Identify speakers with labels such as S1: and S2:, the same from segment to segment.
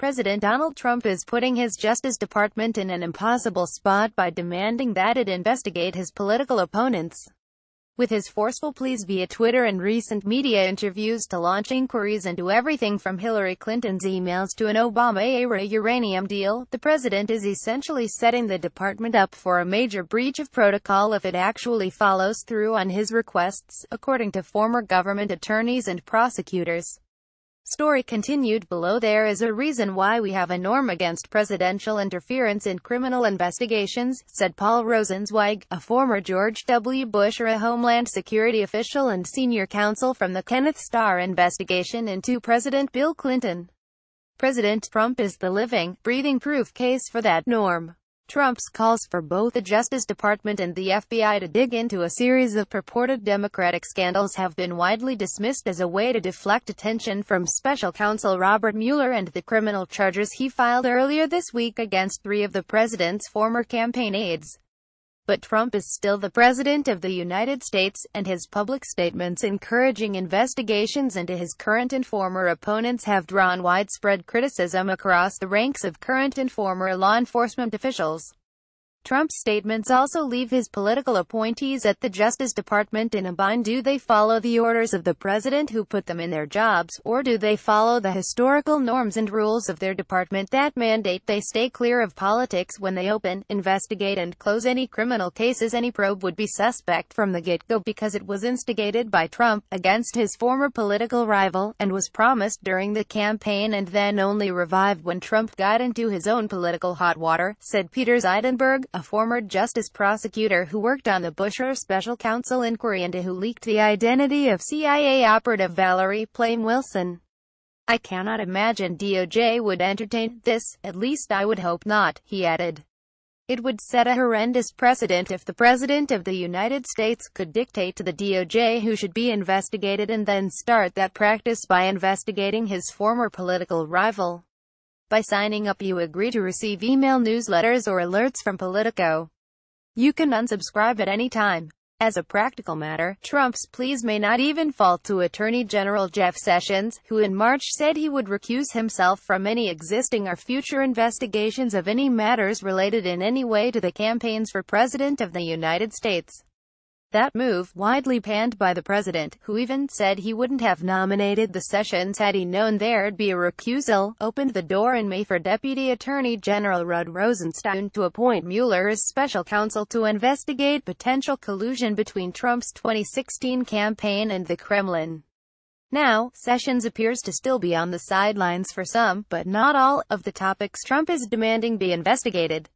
S1: President Donald Trump is putting his Justice Department in an impossible spot by demanding that it investigate his political opponents. With his forceful pleas via Twitter and recent media interviews to launch inquiries into everything from Hillary Clinton's emails to an Obama-era uranium deal, the president is essentially setting the department up for a major breach of protocol if it actually follows through on his requests, according to former government attorneys and prosecutors. Story continued below. There is a reason why we have a norm against presidential interference in criminal investigations, said Paul Rosenzweig, a former George W. Bush-era Homeland Security official and senior counsel from the Kenneth Starr investigation into President Bill Clinton. President Trump is the living, breathing proof case for that norm. Trump's calls for both the Justice Department and the FBI to dig into a series of purported Democratic scandals have been widely dismissed as a way to deflect attention from Special Counsel Robert Mueller and the criminal charges he filed earlier this week against 3 of the president's former campaign aides. But Trump is still the President of the United States, and his public statements encouraging investigations into his current and former opponents have drawn widespread criticism across the ranks of current and former law enforcement officials. Trump's statements also leave his political appointees at the Justice Department in a bind. Do they follow the orders of the president who put them in their jobs, or do they follow the historical norms and rules of their department that mandate they stay clear of politics when they open, investigate and close any criminal cases? Any probe would be suspect from the get-go because it was instigated by Trump against his former political rival, and was promised during the campaign and then only revived when Trump got into his own political hot water, said Peter Zeidenberg, a former justice prosecutor who worked on the Bush-era special counsel inquiry into who leaked the identity of CIA operative Valerie Plame Wilson. I cannot imagine DOJ would entertain this, at least I would hope not, he added. It would set a horrendous precedent if the President of the United States could dictate to the DOJ who should be investigated and then start that practice by investigating his former political rival. By signing up, you agree to receive email newsletters or alerts from Politico. You can unsubscribe at any time. As a practical matter, Trump's pleas may not even fall to Attorney General Jeff Sessions, who in March said he would recuse himself from any existing or future investigations of any matters related in any way to the campaigns for President of the United States. That move, widely panned by the president, who even said he wouldn't have nominated the Sessions had he known there'd be a recusal, opened the door in May for Deputy Attorney General Rod Rosenstein to appoint Mueller as special counsel to investigate potential collusion between Trump's 2016 campaign and the Kremlin. Now, Sessions appears to still be on the sidelines for some, but not all, of the topics Trump is demanding be investigated.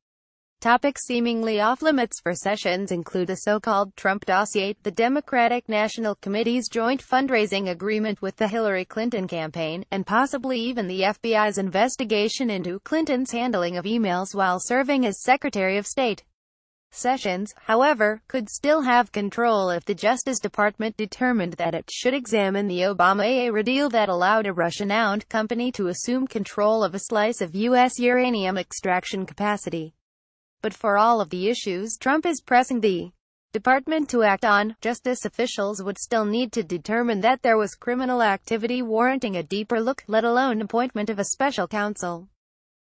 S1: Topics seemingly off-limits for Sessions include the so-called Trump dossier, the Democratic National Committee's joint fundraising agreement with the Hillary Clinton campaign, and possibly even the FBI's investigation into Clinton's handling of emails while serving as Secretary of State. Sessions, however, could still have control if the Justice Department determined that it should examine the Obama-era deal that allowed a Russian-owned company to assume control of a slice of U.S. uranium extraction capacity. But for all of the issues Trump is pressing the department to act on, justice officials would still need to determine that there was criminal activity warranting a deeper look, let alone appointment of a special counsel.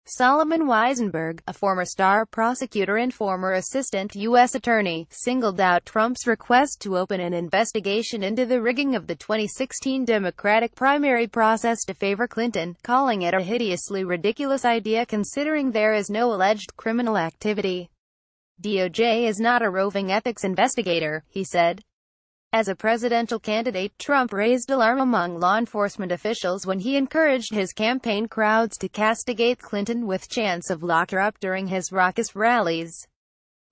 S1: Solomon Weisenberg, a former star prosecutor and former assistant U.S. attorney, singled out Trump's request to open an investigation into the rigging of the 2016 Democratic primary process to favor Clinton, calling it a hideously ridiculous idea considering there is no alleged criminal activity. DOJ is not a roving ethics investigator, he said. As a presidential candidate, Trump raised alarm among law enforcement officials when he encouraged his campaign crowds to castigate Clinton with chants of "lock her up" during his raucous rallies.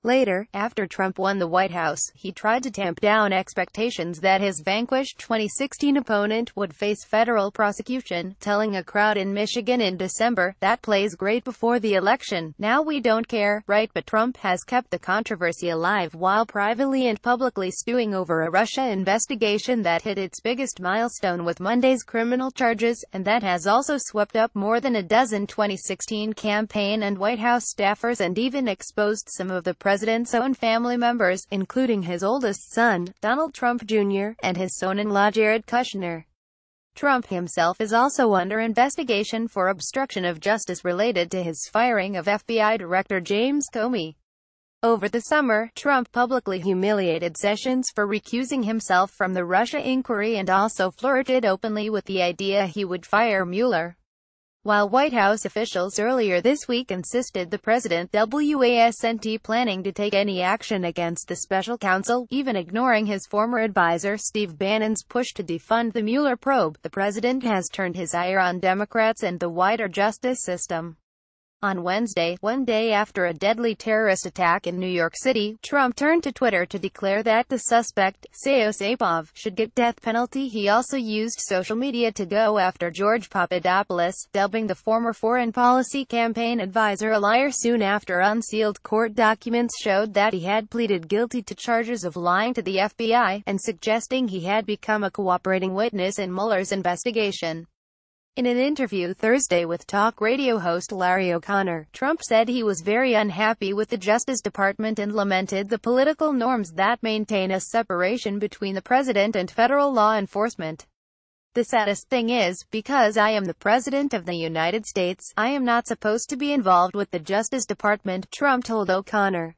S1: Later, after Trump won the White House, he tried to tamp down expectations that his vanquished 2016 opponent would face federal prosecution, telling a crowd in Michigan in December, "That plays great before the election. Now we don't care, right?" But Trump has kept the controversy alive while privately and publicly stewing over a Russia investigation that hit its biggest milestone with Monday's criminal charges, and that has also swept up more than a dozen 2016 campaign and White House staffers and even exposed some of the president's own family members, including his oldest son, Donald Trump Jr., and his son-in-law Jared Kushner. Trump himself is also under investigation for obstruction of justice related to his firing of FBI Director James Comey. Over the summer, Trump publicly humiliated Sessions for recusing himself from the Russia inquiry and also flirted openly with the idea he would fire Mueller. While White House officials earlier this week insisted the president wasn't planning to take any action against the special counsel, even ignoring his former advisor Steve Bannon's push to defund the Mueller probe, the president has turned his ire on Democrats and the wider justice system. On Wednesday, one day after a deadly terrorist attack in New York City, Trump turned to Twitter to declare that the suspect, Seos Apov, should get death penalty. He also used social media to go after George Papadopoulos, dubbing the former foreign policy campaign advisor a liar soon after unsealed court documents showed that he had pleaded guilty to charges of lying to the FBI, and suggesting he had become a cooperating witness in Mueller's investigation. In an interview Thursday with talk radio host Larry O'Connor, Trump said he was very unhappy with the Justice Department and lamented the political norms that maintain a separation between the president and federal law enforcement. "The saddest thing is, because I am the president of the United States, I am not supposed to be involved with the Justice Department," Trump told O'Connor.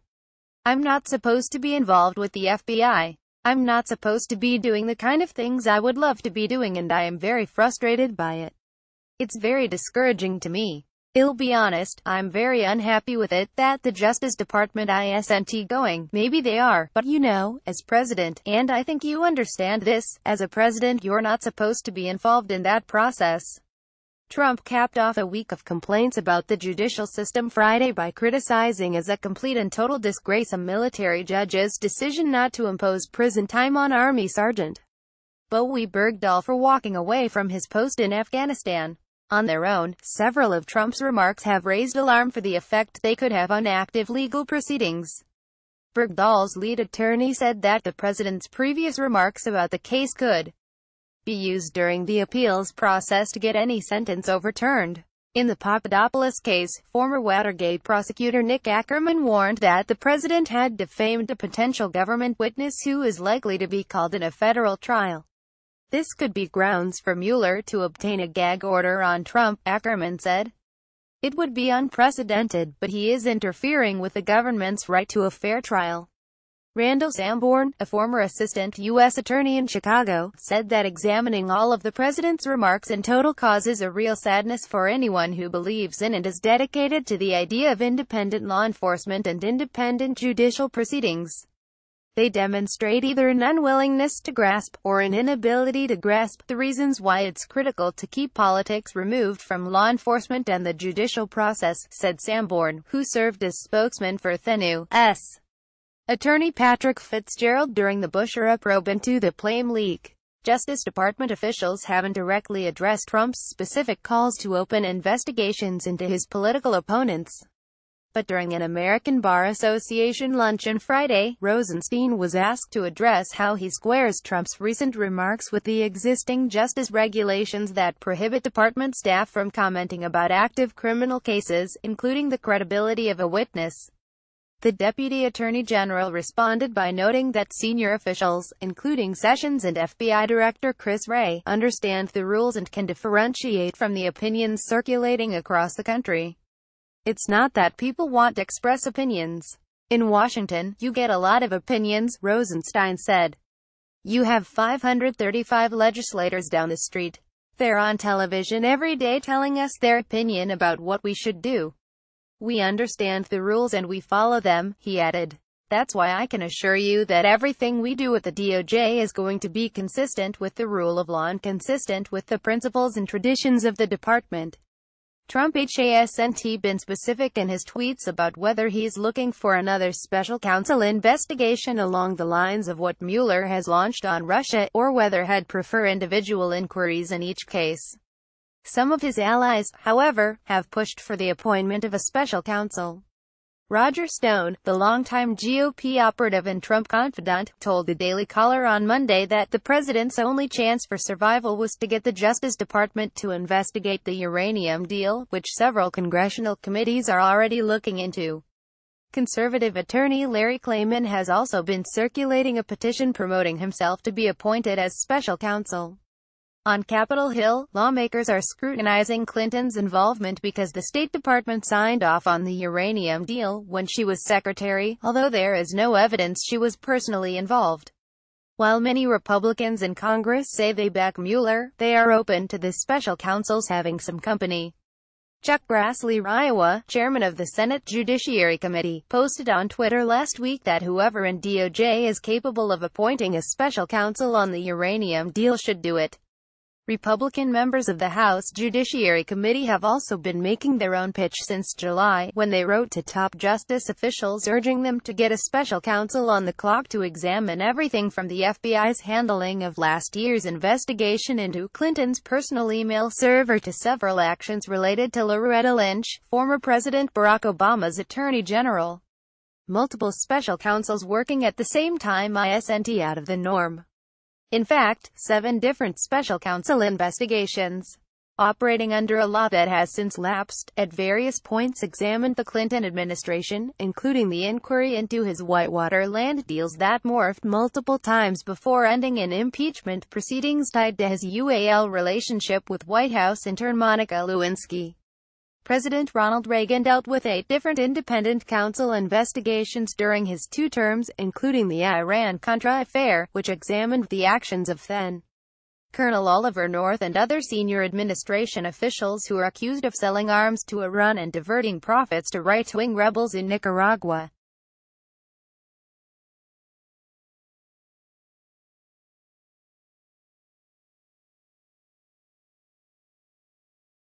S1: "I'm not supposed to be involved with the FBI. I'm not supposed to be doing the kind of things I would love to be doing, and I am very frustrated by it. It's very discouraging to me. I'll be honest, I'm very unhappy with it, that the Justice Department isn't going. Maybe they are, but you know, as president, and I think you understand this, as a president you're not supposed to be involved in that process." Trump capped off a week of complaints about the judicial system Friday by criticizing as a complete and total disgrace a military judge's decision not to impose prison time on Army Sergeant Bowe Bergdahl for walking away from his post in Afghanistan. On their own, several of Trump's remarks have raised alarm for the effect they could have on active legal proceedings. Bergdahl's lead attorney said that the president's previous remarks about the case could be used during the appeals process to get any sentence overturned. In the Papadopoulos case, former Watergate prosecutor Nick Ackerman warned that the president had defamed a potential government witness who is likely to be called in a federal trial. This could be grounds for Mueller to obtain a gag order on Trump, Ackerman said. "It would be unprecedented, but he is interfering with the government's right to a fair trial." Randall Sanborn, a former assistant U.S. attorney in Chicago, said that examining all of the president's remarks in total causes a real sadness for anyone who believes in and is dedicated to the idea of independent law enforcement and independent judicial proceedings. They demonstrate either an unwillingness to grasp, or an inability to grasp, the reasons why it's critical to keep politics removed from law enforcement and the judicial process, said Sanborn, who served as spokesman for THENU's attorney Patrick Fitzgerald during the Bush-era probe into the Plame leak. Justice Department officials haven't directly addressed Trump's specific calls to open investigations into his political opponents. But during an American Bar Association luncheon Friday, Rosenstein was asked to address how he squares Trump's recent remarks with the existing justice regulations that prohibit department staff from commenting about active criminal cases, including the credibility of a witness. The Deputy Attorney General responded by noting that senior officials, including Sessions and FBI Director Chris Wray, understand the rules and can differentiate from the opinions circulating across the country. "It's not that people want to express opinions. In Washington, you get a lot of opinions," Rosenstein said. "You have 535 legislators down the street. They're on television every day telling us their opinion about what we should do. We understand the rules and we follow them," he added. "That's why I can assure you that everything we do at the DOJ is going to be consistent with the rule of law and consistent with the principles and traditions of the department." Trump hasn't been specific in his tweets about whether he's looking for another special counsel investigation along the lines of what Mueller has launched on Russia, or whether he'd prefer individual inquiries in each case. Some of his allies, however, have pushed for the appointment of a special counsel. Roger Stone, the longtime GOP operative and Trump confidant, told the Daily Caller on Monday that the president's only chance for survival was to get the Justice Department to investigate the uranium deal, which several congressional committees are already looking into. Conservative attorney Larry Klayman has also been circulating a petition promoting himself to be appointed as special counsel. On Capitol Hill, lawmakers are scrutinizing Clinton's involvement because the State Department signed off on the uranium deal when she was secretary, although there is no evidence she was personally involved. While many Republicans in Congress say they back Mueller, they are open to the special counsel's having some company. Chuck Grassley, Iowa, chairman of the Senate Judiciary Committee, posted on Twitter last week that whoever in DOJ is capable of appointing a special counsel on the uranium deal should do it. Republican members of the House Judiciary Committee have also been making their own pitch since July, when they wrote to top justice officials urging them to get a special counsel on the clock to examine everything from the FBI's handling of last year's investigation into Clinton's personal email server to several actions related to Loretta Lynch, former President Barack Obama's Attorney General. Multiple special counsels working at the same time isn't out of the norm. In fact, 7 different special counsel investigations, operating under a law that has since lapsed, at various points examined the Clinton administration, including the inquiry into his Whitewater land deals that morphed multiple times before ending in impeachment proceedings tied to his UAL relationship with White House intern Monica Lewinsky. President Ronald Reagan dealt with 8 different independent counsel investigations during his 2 terms, including the Iran-Contra affair, which examined the actions of then Colonel Oliver North and other senior administration officials who are accused of selling arms to Iran and diverting profits to right-wing rebels in Nicaragua.